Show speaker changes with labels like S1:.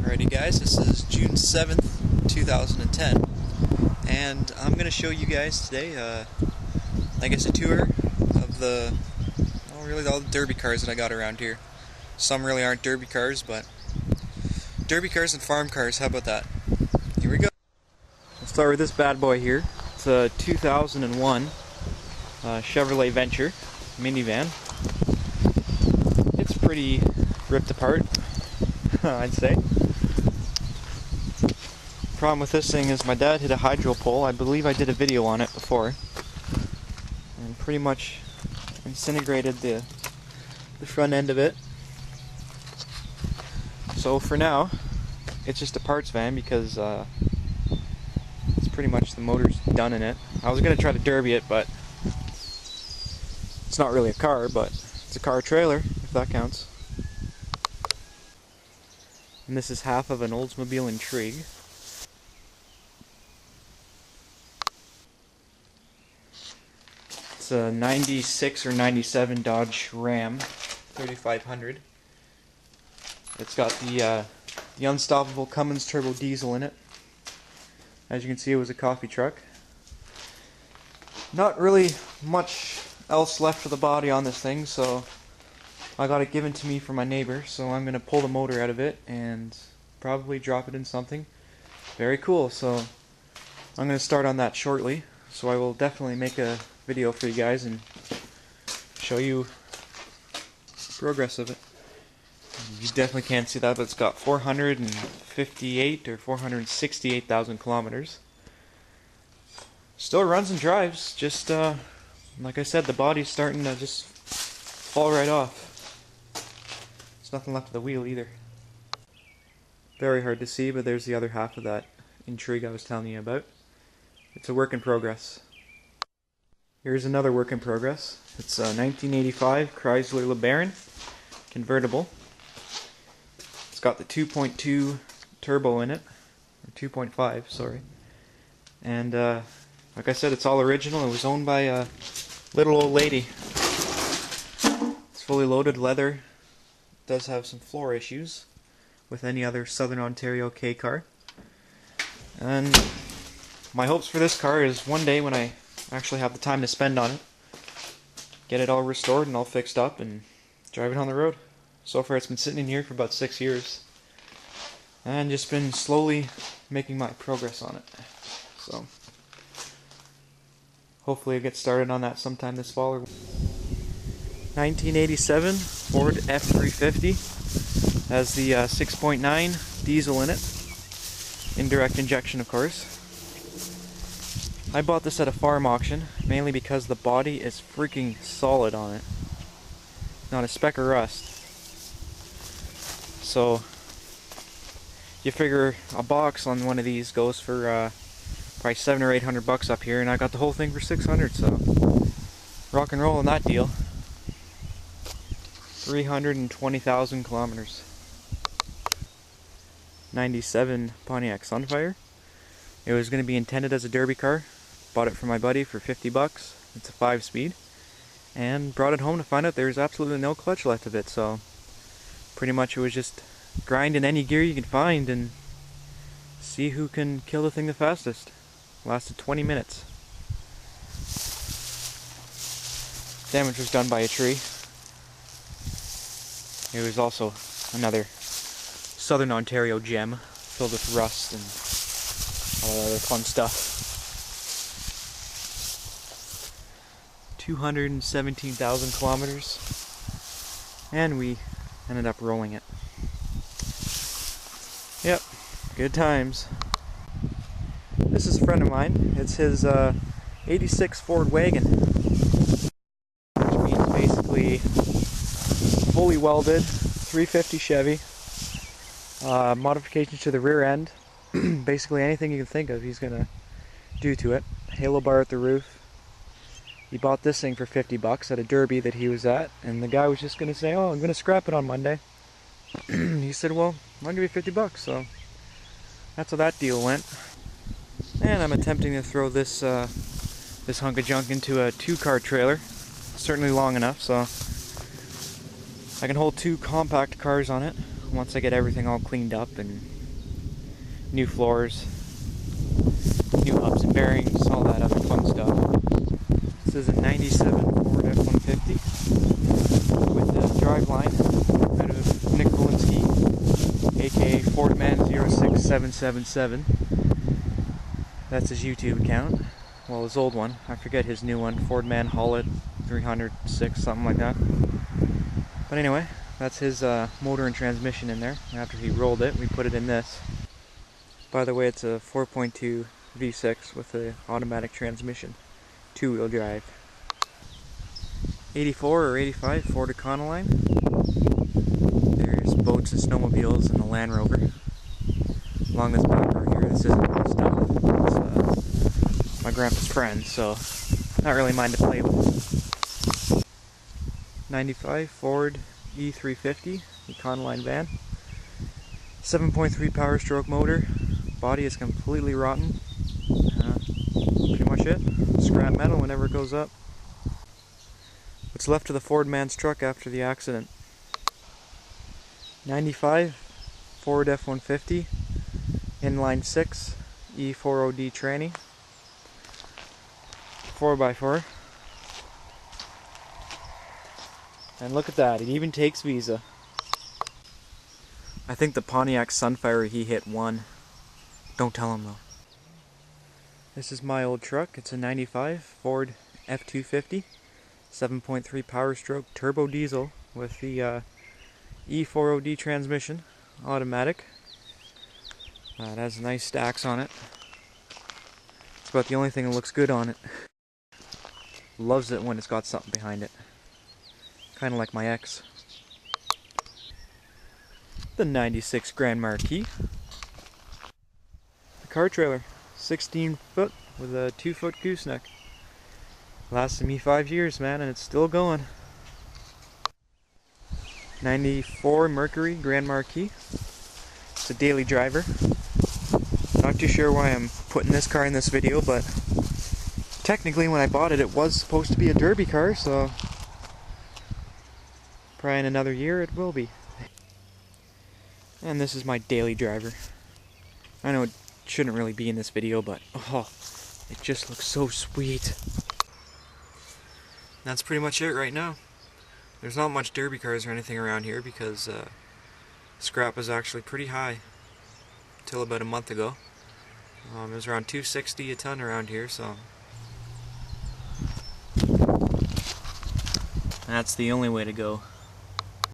S1: Alrighty guys, this is June 7th, 2010, and I'm going to show you guys today, I guess a tour of really all the derby cars that I got around here. Some really aren't derby cars, but derby cars and farm cars, how about that? Here we go. Let's start with this bad boy here. It's a 2001 Chevrolet Venture minivan. It's pretty ripped apart, I'd say. Problem with this thing is my dad hit a hydro pole. I believe I did a video on it before, and pretty much disintegrated the front end of it. So for now, it's just a parts van because it's pretty much the motor's done in it. I was gonna try to derby it, but it's not really a car, but it's a car trailer, if that counts. And this is half of an Oldsmobile Intrigue. It's a 96 or 97 Dodge Ram 3500. It's got the unstoppable Cummins turbo diesel in it. As you can see, it was a coffee truck. Not really much else left of the body on this thing, so I got it given to me from my neighbor, so I'm going to pull the motor out of it and probably drop it in something very cool. So I'm going to start on that shortly, so I will definitely make a video for you guys and show you the progress of it. You definitely can't see that, but it's got 458 or 468,000 kilometers. Still runs and drives, just like I said, the body's starting to just fall right off. There's nothing left of the wheel either. Very hard to see, but there's the other half of that Intrigue I was telling you about. It's a work in progress. Here's another work in progress. It's a 1985 Chrysler LeBaron convertible. It's got the 2.2 turbo in it, or 2.5, sorry. And like I said, it's all original. It was owned by a little old lady. It's fully loaded leather. It does have some floor issues with any other Southern Ontario K car. And my hopes for this car is one day when I actually have the time to spend on it, get it all restored and all fixed up and drive it on the road. So far it's been sitting in here for about 6 years and just been slowly making my progress on it. So hopefully I get started on that sometime this fall. 1987 Ford F350 has the 6.9 diesel in it, indirect injection of course. I bought this at a farm auction, mainly because the body is freaking solid on it. Not a speck of rust. So, you figure a box on one of these goes for probably $700 or $800 up here, and I got the whole thing for $600, so rock and roll on that deal. 320,000 kilometers. 97 Pontiac Sunfire. It was going to be intended as a derby car. Bought it for my buddy for $50. It's a 5-speed, and brought it home to find out there's absolutely no clutch left of it. So pretty much it was just grind in any gear you can find and see who can kill the thing the fastest. Lasted 20 minutes. Damage was done by a tree. It was also another Southern Ontario gem filled with rust and all that other fun stuff. 217,000 kilometers, and we ended up rolling it. Yep, good times. This is a friend of mine. It's his 86 Ford wagon, which means basically fully welded 350 Chevy, modifications to the rear end. Basically anything you can think of he's gonna do to it. Halo bar at the roof. He bought this thing for $50 at a derby that he was at, and the guy was just gonna say, "Oh, I'm gonna scrap it on Monday." He said, "Well, I'll give you $50." So that's how that deal went. And I'm attempting to throw this this hunk of junk into a 2-car trailer. Certainly long enough, so I can hold 2 compact cars on it once I get everything all cleaned up and new floors, new hubs and bearings, all that other fun stuff. This is a 97 Ford F-150 with a driveline out of Nick Volinsky, aka Fordman06777. That's his YouTube account. Well, his old one. I forget his new one. Fordman Hollet 306, something like that. But anyway, that's his motor and transmission in there. After he rolled it, we put it in this. By the way, it's a 4.2 V6 with an automatic transmission. Two-wheel drive. 84 or 85 Ford Econoline. There's boats and snowmobiles and a Land Rover. Along this back row here, this isn't my stuff. It's my grandpa's friend, so not really mine to play with. 95 Ford E350 Econoline van. 7.3 power stroke motor. Body is completely rotten. Pretty much it. Scrap metal whenever it goes up. What's left of the Ford man's truck after the accident. 95 Ford F-150 inline 6 E40D tranny. 4x4. And look at that, it even takes Visa. I think the Pontiac Sunfire he hit won. Don't tell him though. This is my old truck. It's a 95 Ford F350. 7.3 power stroke turbo diesel with the E40D transmission. Automatic. It has nice stacks on it. It's about the only thing that looks good on it. Loves it when it's got something behind it. Kind of like my ex. The 96 Grand Marquis. The car trailer. 16 foot with a 2-foot gooseneck. Lasted me 5 years, man, and it's still going. 94 Mercury Grand Marquis. It's a daily driver. Not too sure why I'm putting this car in this video, but technically when I bought it, it was supposed to be a derby car, so probably in another year it will be. And this is my daily driver. I know it shouldn't really be in this video, but oh, it just looks so sweet. That's pretty much it right now. There's not much derby cars or anything around here because scrap is actually pretty high until about a month ago. It was around $260 a ton around here, so that's the only way to go.